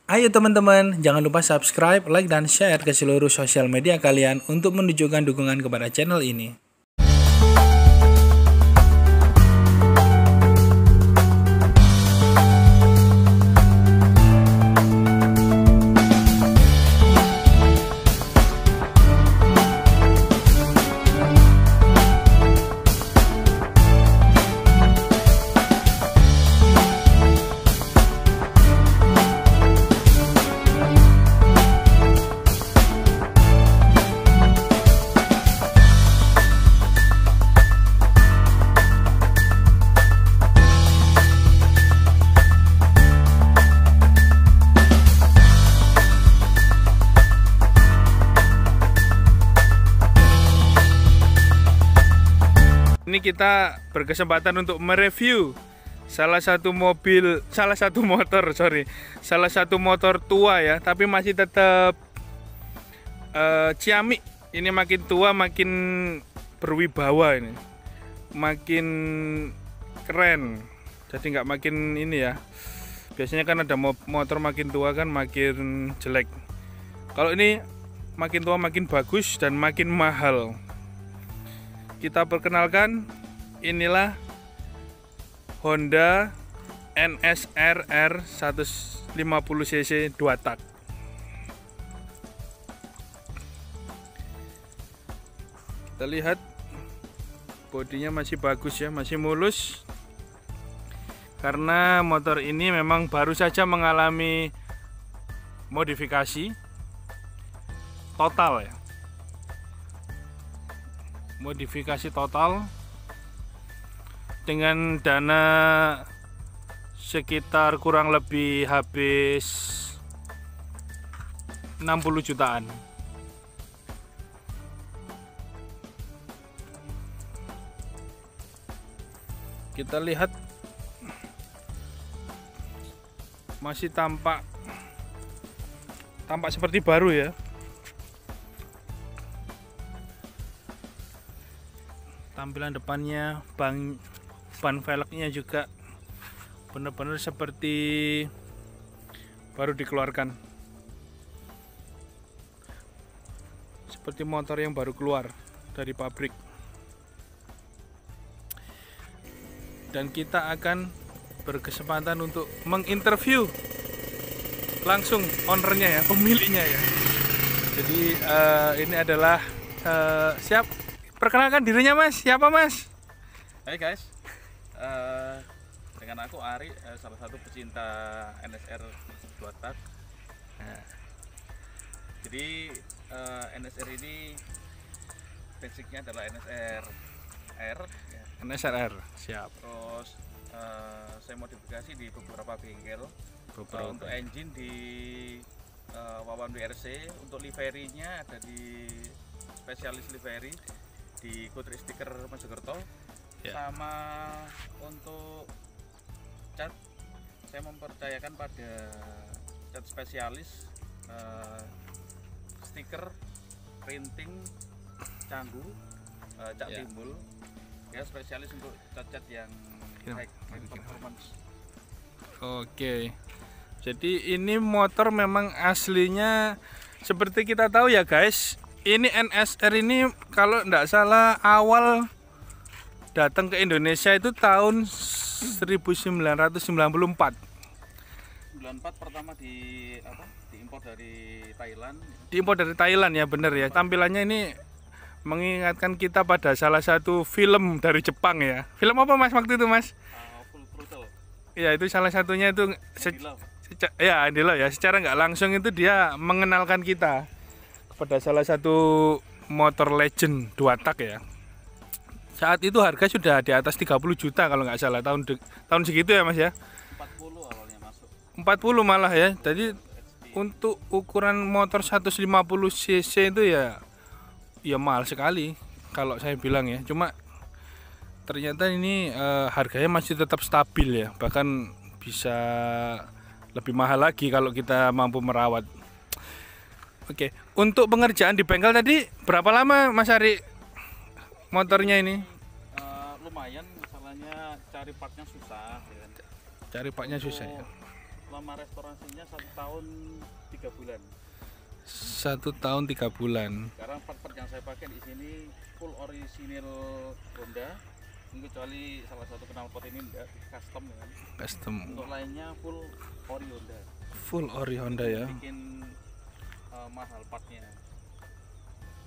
Ayo teman-teman, jangan lupa subscribe, like, dan share ke seluruh sosial media kalian untuk menunjukkan dukungan kepada channel ini. Ini kita berkesempatan untuk mereview salah satu motor tua ya, tapi masih tetap ciamik. Ini makin tua makin berwibawa, ini makin keren. Jadi nggak makin ini ya. Biasanya kan ada motor makin tua kan makin jelek. Kalau ini makin tua makin bagus dan makin mahal. Kita perkenalkan, inilah Honda NSR R 150cc 2 tak. Kita lihat bodinya masih bagus ya, masih mulus. Karena motor ini memang baru saja mengalami modifikasi total ya. Modifikasi total dengan dana sekitar kurang lebih habis 60 jutaan. Kita lihat masih tampak seperti baru ya. Tampilan depannya, ban velgnya juga benar-benar seperti baru dikeluarkan, seperti motor yang baru keluar dari pabrik. Dan kita akan berkesempatan untuk menginterview langsung ownernya ya, pemiliknya ya. Jadi ini adalah siap. Perkenalkan dirinya Mas, siapa Mas? Hai guys, dengan aku Ari, salah satu pecinta NSR 2 tak. Jadi NSR ini basicnya adalah NSR R ya. NSR R, siap. Terus saya modifikasi di beberapa bengkel. Untuk engine di Wawan WRC, untuk liverynya ada di spesialis livery di Kutri Stiker Mojokerto ya. Sama untuk cat, saya mempercayakan pada cat spesialis, stiker, printing, canggu, cat ya. Timbul ya, spesialis untuk cat-cat yang high performance. Oke, jadi ini motor memang aslinya seperti kita tahu ya guys. Ini NSR ini kalau tidak salah awal datang ke Indonesia itu tahun 1994. 94 pertama diimpor dari Thailand. Diimpor dari Thailand ya, bener ya. Tampilannya ini mengingatkan kita pada salah satu film dari Jepang ya. Film apa Mas waktu itu Mas? Full Throttle. Ya itu salah satunya itu ya Andy Lau ya. Secara nggak langsung itu dia mengenalkan kita pada salah satu motor legend 2 tak ya. Saat itu harga sudah di atas 30 juta kalau nggak salah, tahun segitu ya Mas ya. 40 awalnya masuk. 40 malah ya. Jadi untuk ukuran motor 150 cc itu ya mahal sekali kalau saya bilang ya. Cuma ternyata ini harganya masih tetap stabil ya. Bahkan bisa lebih mahal lagi kalau kita mampu merawat. Oke, untuk pengerjaan di bengkel tadi berapa lama Mas Ari motornya ini? Lumayan, masalahnya cari partnya susah ya kan? Cari partnya susah ya. selama restorasinya 1 tahun 3 bulan. 1 tahun 3 bulan. Sekarang part-part yang saya pakai di sini full original Honda, kecuali salah satu knalpot ini enggak custom kan. Custom. Untuk lainnya full ori Honda. Full ori Honda ya. Bikin mahal partnya.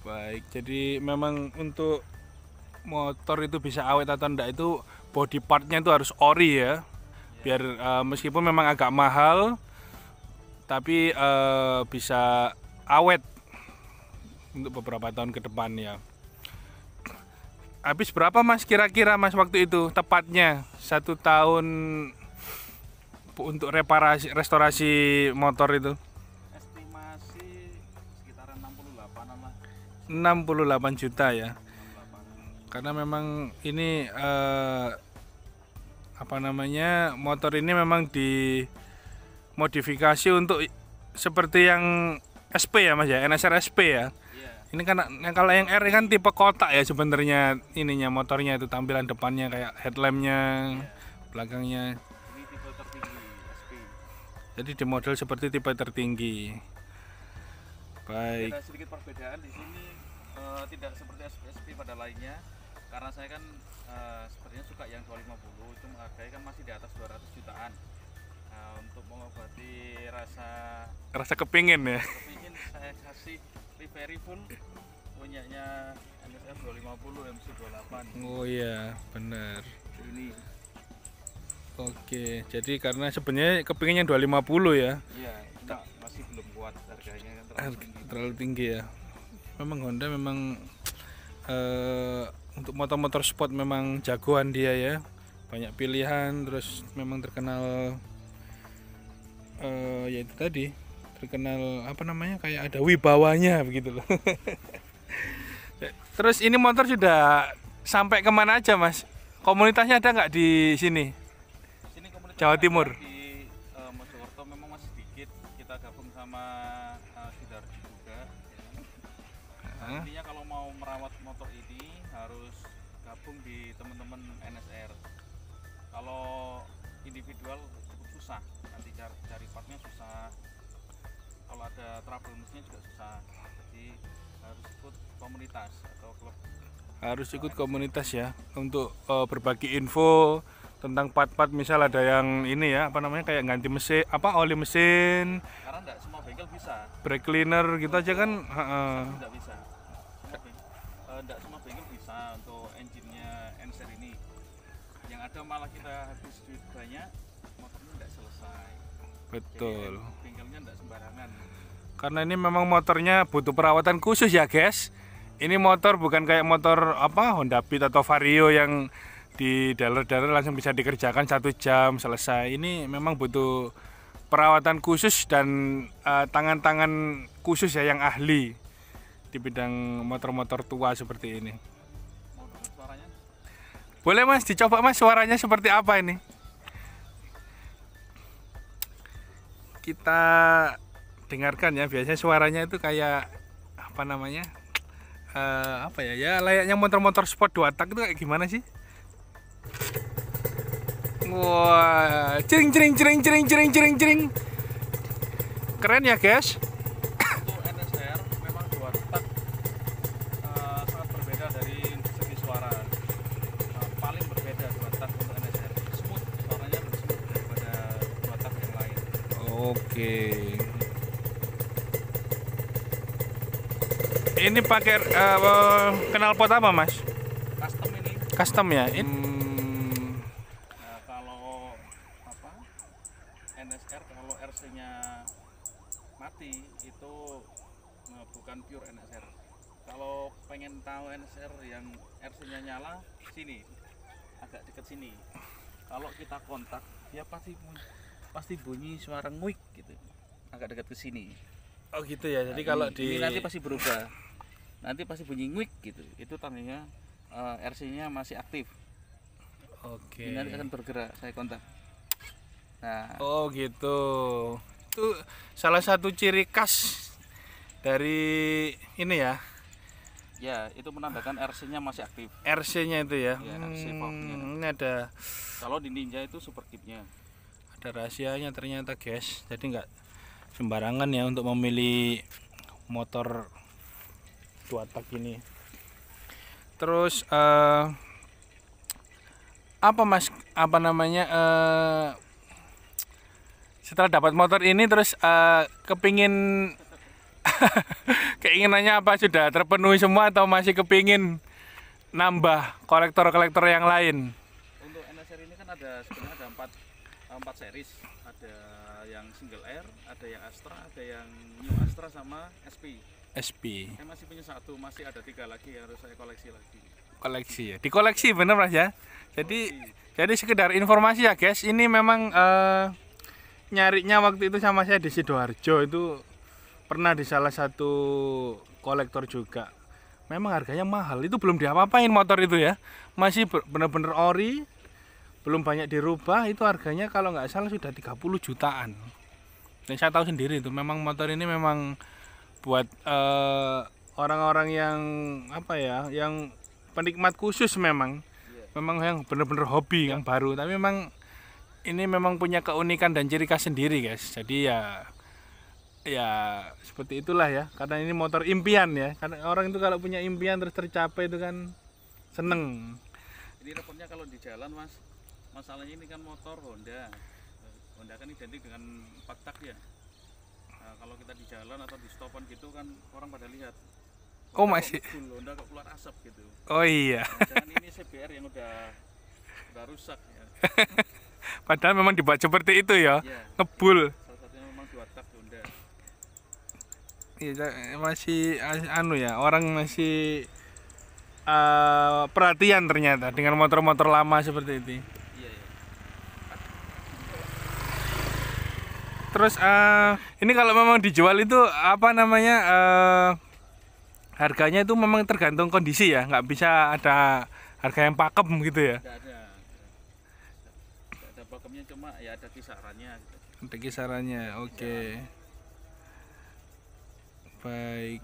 Baik, jadi memang untuk motor itu bisa awet atau enggak itu body partnya itu harus ori ya. Biar meskipun memang agak mahal, tapi bisa awet untuk beberapa tahun ke depan ya. Habis berapa Mas kira-kira Mas waktu itu tepatnya 1 tahun untuk restorasi motor itu? Estimasi sekitaran 68-an lah. 68 juta ya. 68. Karena memang ini motor ini memang dimodifikasi untuk seperti yang SP ya Mas ya, NSR SP ya. Iya. Ini kan kalau yang R kan tipe kotak ya sebenarnya ininya motornya itu tampilan depannya kayak headlampnya, belakangnya. Ini tipe tertinggi SP. Jadi di model seperti tipe tertinggi. Baik. Ada sedikit perbedaan di sini, tidak seperti SP pada lainnya. Karena saya kan sepertinya suka yang 250, itu harganya kan masih di atas 200 jutaan. Untuk mengobati rasa Kepingin ya. kepingin, saya kasih livery full punyanya NSR 250 MC28. Oh iya, benar. Ini Oke, jadi karena sebenarnya kepinginnya 250 ya. iya, cuma masih belum kuat harganya kan Terlalu tinggi ya. Memang Honda memang untuk motor-motor sport memang jagoan dia ya. Banyak pilihan, terus memang terkenal ya itu tadi, terkenal kayak ada wibawanya begitu loh. Terus ini motor sudah sampai kemana aja Mas? Komunitasnya ada nggak di sini? Sini komunitas Jawa Timur. di Mojokerto memang masih sedikit. Kita gabung sama Sidoarjo juga. Intinya kalau mau merawat motor ini harus gabung di teman-teman NSR. Kalau individual cukup susah, nanti cari partnya susah. Kalau ada trouble mesinnya juga susah. Jadi harus ikut komunitas atau klub. Harus ikut komunitas ya untuk berbagi info tentang part-part, misal ada yang ini ya kayak ganti mesin, oli mesin, Karena enggak semua bengkel bisa. brake cleaner gitu aja kan. Enggak bisa. Enggak semua bengkel bisa untuk engine-nya NSR ini. Yang ada malah kita habis duit banyak, motornya enggak selesai. Betul. Jadi bengkelnya enggak sembarangan. Karena ini memang motornya butuh perawatan khusus ya guys. Ini motor bukan kayak motor Honda Beat atau Vario yang di dealer-dealer langsung bisa dikerjakan 1 jam selesai. Ini memang butuh perawatan khusus dan tangan-tangan khusus ya yang ahli di bidang motor-motor tua seperti ini. Mau dengar suaranya? Boleh Mas, dicoba Mas suaranya seperti apa ini? Kita dengarkan ya, biasanya suaranya itu kayak ya layaknya motor-motor sport 2 tak itu kayak gimana sih? Wah, cering cering cering cering cering cering cering. Keren ya guys. Untuk NSR memang 2 tak sangat berbeda dari segi suara. Paling berbeda 2 tak untuk NSR. Smooth, suaranya lebih smooth daripada 2 tak yang lain. Oke. Ini pakai knalpot apa Mas? Custom ini. Custom ya. Kalau NSR kalau RC-nya mati itu bukan pure NSR. Kalau pengen tahu NSR yang RC-nya nyala, sini agak dekat sini. Kalau kita kontak dia pasti bunyi suara nguik gitu, agak dekat ke sini. Oh gitu ya. Jadi Nah, kalau ini nanti pasti berubah, nanti pasti bunyi nguik gitu. Itu tandanya RC-nya masih aktif. Oke. Ini nanti akan bergerak, saya kontak. Nah, Oh gitu. Itu salah satu ciri khas dari ini ya, ya itu menandakan RC-nya masih aktif. RC-nya itu ya. Ya, RC valve-nya. Ini ada Kalau di Ninja itu super kipnya. Ada rahasianya ternyata guys. Jadi nggak sembarangan ya untuk memilih motor 2 tak ini. Terus apa mas, apa namanya, setelah dapat motor ini terus kepingin keinginannya apa, sudah terpenuhi semua atau masih kepingin nambah kolektor-kolektor yang lain? Untuk NSR ini kan ada sebenarnya ada empat series, ada yang single air, ada yang Astra, ada yang New Astra sama SP. Saya masih punya 1, masih ada 3 lagi yang harus saya koleksi lagi. Koleksi ya, dikoleksi bener mas ya. Jadi sekedar informasi ya guys, ini memang nyarinya waktu itu sama saya di Sidoarjo, itu pernah di salah satu kolektor juga. Memang harganya mahal, itu belum diapa-apain motor itu ya, masih bener-bener ori, belum banyak dirubah. Itu harganya kalau nggak salah sudah 30 jutaan. Dan saya tahu sendiri itu memang motor ini memang buat orang-orang yang apa ya, yang penikmat khusus, memang yang bener-bener hobi yang baru. Tapi memang ini memang punya keunikan dan ciri khas sendiri guys. Jadi ya seperti itulah ya, karena ini motor impian ya. Karena orang itu kalau punya impian terus tercapai itu kan seneng. Ini repotnya kalau di jalan mas, masalahnya ini kan motor Honda kan identik dengan 4 tak ya. Nah, kalau kita di jalan atau di stopan gitu kan orang pada lihat, oh masih Honda kok keluar asap gitu. Oh iya. Jangan ini CBR yang udah rusak ya. Padahal memang dibuat seperti itu ya, ngebul. Salah satunya memang 2 tak Honda. Iya, masih anu ya, orang masih perhatian ternyata dengan motor-motor lama seperti itu. Iya. Terus ini kalau memang dijual itu apa namanya, harganya itu memang tergantung kondisi ya, nggak bisa ada harga yang pakem gitu ya. Nggak ada pakemnya, cuma ya ada kisarannya gitu. Ada kisarannya, oke. Baik.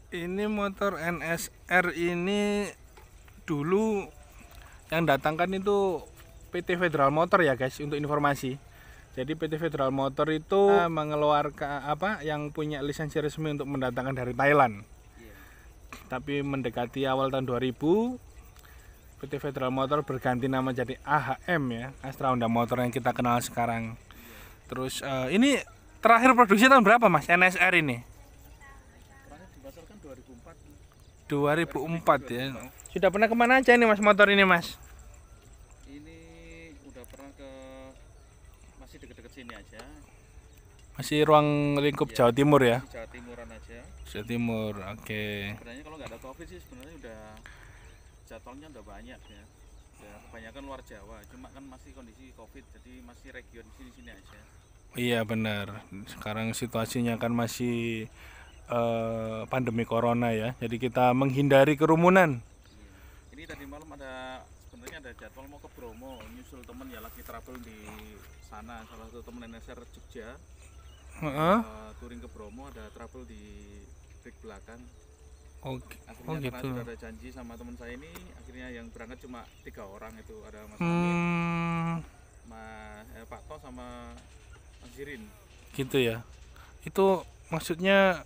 Ini motor NSR ini dulu yang datangkan itu PT Federal Motor ya guys, untuk informasi. Jadi PT Federal Motor itu mengeluarkan yang punya lisensi resmi untuk mendatangkan dari Thailand. Tapi mendekati awal tahun 2000, PT Federal Motor berganti nama jadi AHM ya, Astra Honda Motor yang kita kenal sekarang. Terus ini terakhir produksi tahun berapa mas, NSR ini? Terakhir dipasarkan 2004. 2004 ya. Sudah pernah kemana aja ini mas motor ini mas? Ini udah pernah ke, masih deket-deket sini aja. Masih ruang lingkup Jawa Timur ya? Jawa Timuran aja. Jawa Timur, oke. Sebenarnya kalau nggak ada COVID sih sebenarnya udah jadwalnya udah banyak ya. Ya kebanyakan luar Jawa, cuma kan masih kondisi COVID, jadi masih region sini-sini aja. Iya benar. Sekarang situasinya kan masih pandemi corona ya. Jadi kita menghindari kerumunan. Ini tadi malam sebenarnya ada jadwal mau ke Bromo, nyusul temen ya, lagi travel di sana. Salah satu temen NSR Jogja. Touring ke Bromo, ada travel di break belakang. Akhirnya gitu. Karena sudah ada janji sama teman saya ini, akhirnya yang berangkat cuma 3 orang, itu ada Mas Amin, Pak To sama Mas Jirin. Gitu ya. Itu maksudnya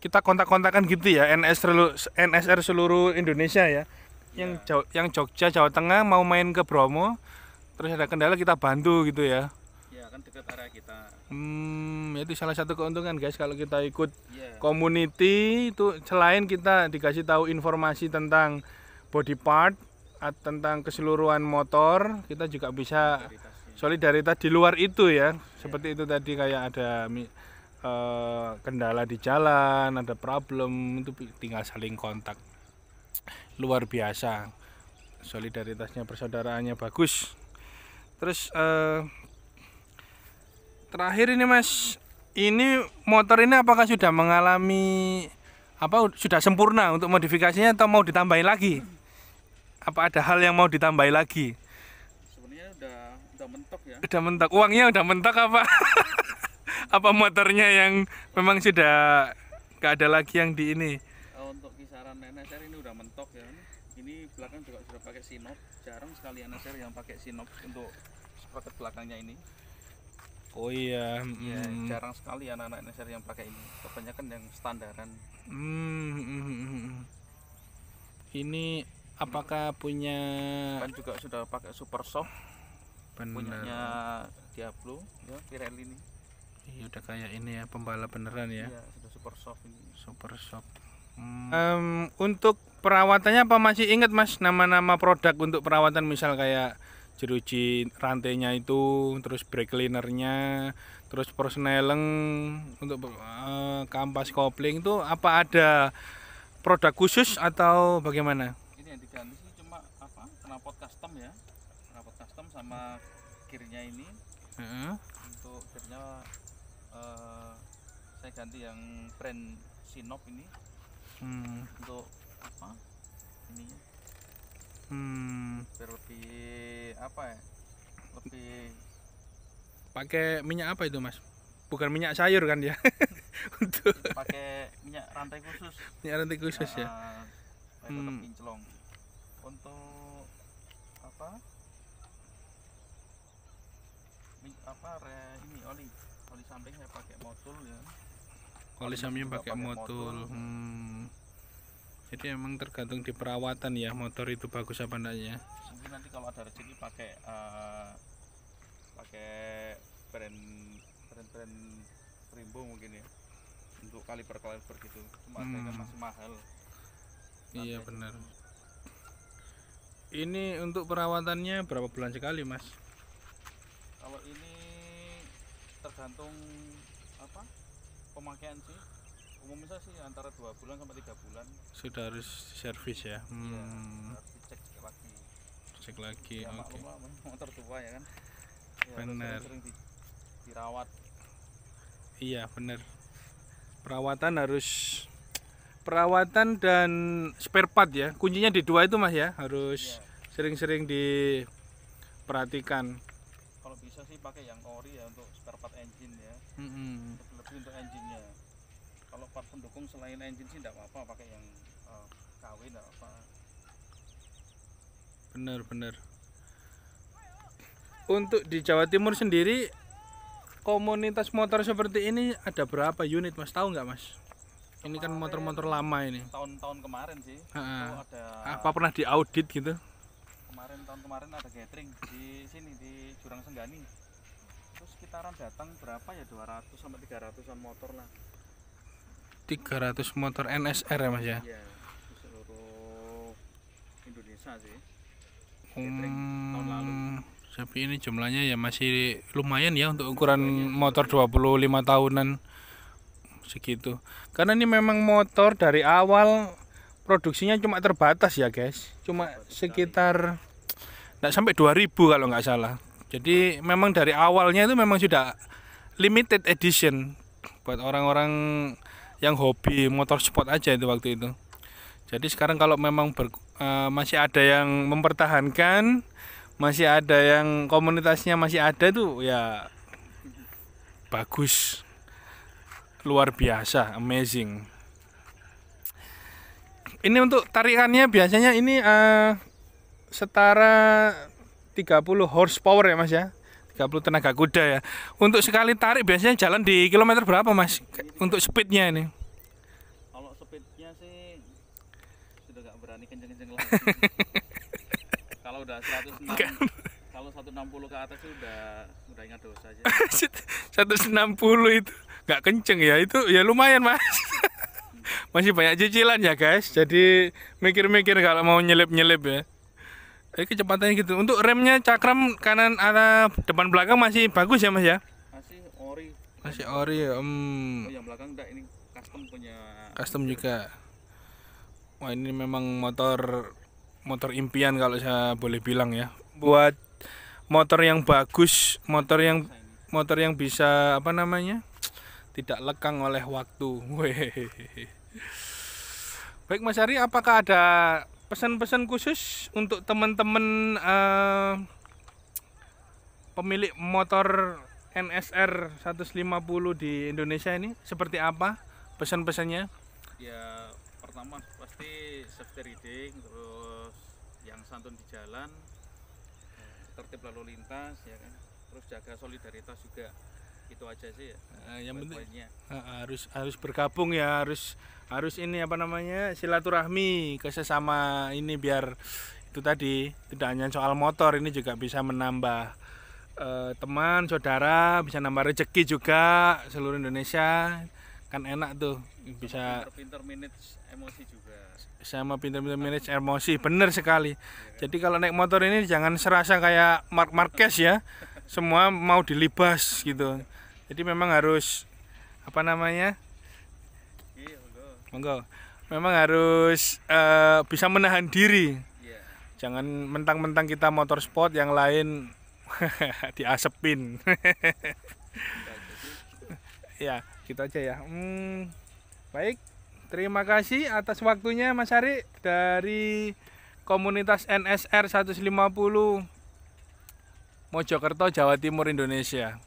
kita kontak-kontakan gitu ya, NSR seluruh Indonesia ya. Yang Jogja, Jawa Tengah mau main ke Bromo, terus ada kendala kita bantu gitu ya. Ya kan dekat area kita. Itu salah satu keuntungan guys kalau kita ikut community itu, selain kita dikasih tahu informasi tentang body part, tentang keseluruhan motor, kita juga bisa solidaritas di luar itu ya. Seperti itu tadi, kayak ada kendala di jalan, ada problem, itu tinggal saling kontak. Luar biasa solidaritasnya, persaudaraannya bagus. Terus terakhir ini mas, ini motor ini apakah sudah mengalami sudah sempurna untuk modifikasinya atau mau ditambahin lagi? Apa ada hal yang mau ditambahin lagi? Sebenarnya udah mentok ya. Udah mentok, uangnya udah mentok apa? Apa motornya yang memang sudah gak ada lagi yang di ini? Untuk kisaran NSR ini udah mentok ya. Ini belakang juga sudah pakai Sinop. Jarang sekali NSR yang pakai Sinop untuk sprocket belakangnya ini. Oh iya. Ya, jarang sekali anak-anak NSR yang pakai ini. Kebanyakan yang standaran. Ini apakah punya Kan juga sudah pakai super soft punyanya bener? Diablo ya, Pirelli ini. Iya udah kayak ini ya, pembalap beneran ya. Iya, sudah super soft ini. Super shop. Untuk perawatannya apa masih ingat Mas nama-nama produk untuk perawatan, misal kayak jeruji rantainya itu, terus brake cleanernya, terus persneleng untuk kampas kopling itu, apa ada produk khusus atau bagaimana? Ini yang diganti sih cuma apa? Knalpot custom ya. Knalpot custom sama gearnya ini. Untuk gearnya saya ganti yang brand Sinop ini. Untuk apa? Ininya. Biar lebih apa ya? Lebih Pakai minyak apa itu Mas? Bukan minyak sayur kan ya? Untuk pakai minyak rantai khusus. minyak rantai khusus ya. Supaya tetap kinclong. Untuk apa? Ini oli samping saya pakai motul ya. Oli samping pakai motul. Jadi emang tergantung di perawatan ya, motor itu bagus apa enggaknya. Mungkin nanti kalau ada rezeki pakai brand Brembo mungkin ya, untuk kaliper gitu. Cuma harganya masih mahal. Iya benar. Ini untuk perawatannya berapa bulan sekali Mas? Kalau ini tergantung apa pemakaian sih. Umumnya sih antara 2 bulan sampai 3 bulan. Sudah harus servis ya. Iya, harus dicek lagi. Cek lagi. Ya, Oke. maklum lah, motor tua ya kan. Ya, Benar. sering dirawat. Iya benar. Perawatan dan spare part ya. Kuncinya di dua itu Mas ya. Harus sering-sering diperhatikan. Kalau bisa sih pakai yang ori ya untuk spare part engine ya. Lebih untuk engine-nya. Kalau part pendukung selain engine sih tidak apa-apa, pakai yang KW tidak apa. Benar. Untuk di Jawa Timur sendiri, komunitas motor seperti ini ada berapa unit Mas? Tahu nggak Mas? Ini kan motor-motor lama ini. Tahun-tahun kemarin sih. Itu ada. Apa pernah diaudit gitu? Tahun kemarin ada gathering di sini di Jurang Senggani. Terus sekitaran datang berapa ya, 200 sampai 300-an motor lah. 300 motor NSR ya Mas ya? Iya, di seluruh Indonesia sih. Gathering tahun lalu. Tapi ini jumlahnya ya masih lumayan ya untuk ukuran motor 25 tahunan segitu. Karena ini memang motor dari awal produksinya cuma terbatas ya guys. Cuma sekitar nggak sampai 2000 kalau nggak salah. Jadi memang dari awalnya itu memang sudah limited edition buat orang-orang yang hobi motor sport aja itu waktu itu. Jadi sekarang kalau memang masih ada yang mempertahankan, masih ada yang komunitasnya masih ada tuh ya bagus, luar biasa, amazing. Ini untuk tarikannya biasanya ini setara 30 horsepower ya Mas ya, 30 tenaga kuda ya. Untuk sekali tarik biasanya jalan di kilometer berapa Mas? Untuk speednya ini? Kalau speednya sih sudah nggak berani kenceng-kenceng lagi. Kalau udah 160, kalau 160 ke atas udah ingat dosa aja. 160 itu nggak kenceng ya, itu ya lumayan Mas. Masih banyak cicilan ya guys, jadi mikir-mikir kalau mau nyelip-nyelip ya. Kecepatannya gitu. Untuk remnya cakram kanan arah depan belakang masih bagus ya Mas ya? Masih ori. Masih ori ya. Oh, yang belakang enggak, ini custom punya. Custom juga. Wah ini memang motor impian kalau saya boleh bilang ya. Buat motor yang bagus, motor yang bisa apa namanya? Tidak lekang oleh waktu. Wehehe. Baik Mas Ari, apakah ada pesan-pesan khusus untuk teman-teman pemilik motor NSR 150 di Indonesia ini? Seperti apa pesan-pesannya? Ya pertama pasti safety riding, terus yang santun di jalan, tertib lalu lintas ya kan. terus jaga solidaritas juga. Itu aja sih ya. Yang penting Poin-poinnya. harus bergabung ya, harus ini apa namanya, silaturahmi ke sesama ini, biar itu tadi tidak hanya soal motor, ini juga bisa menambah teman, saudara, bisa nambah rezeki juga seluruh Indonesia. Kan enak tuh, bisa Pinter-pinter manage emosi juga. sama pintar-pintar manage emosi, bener sekali. Jadi kalau naik motor ini jangan serasa kayak Marc Marquez ya, semua mau dilibas gitu. Jadi memang harus apa namanya, Iya, monggo. monggo, memang harus bisa menahan diri. Iya. Jangan mentang-mentang kita motorsport yang lain diasepin. Ya, gitu aja ya. Baik, terima kasih atas waktunya Mas Ari dari komunitas NSR 150 Mojokerto, Jawa Timur, Indonesia.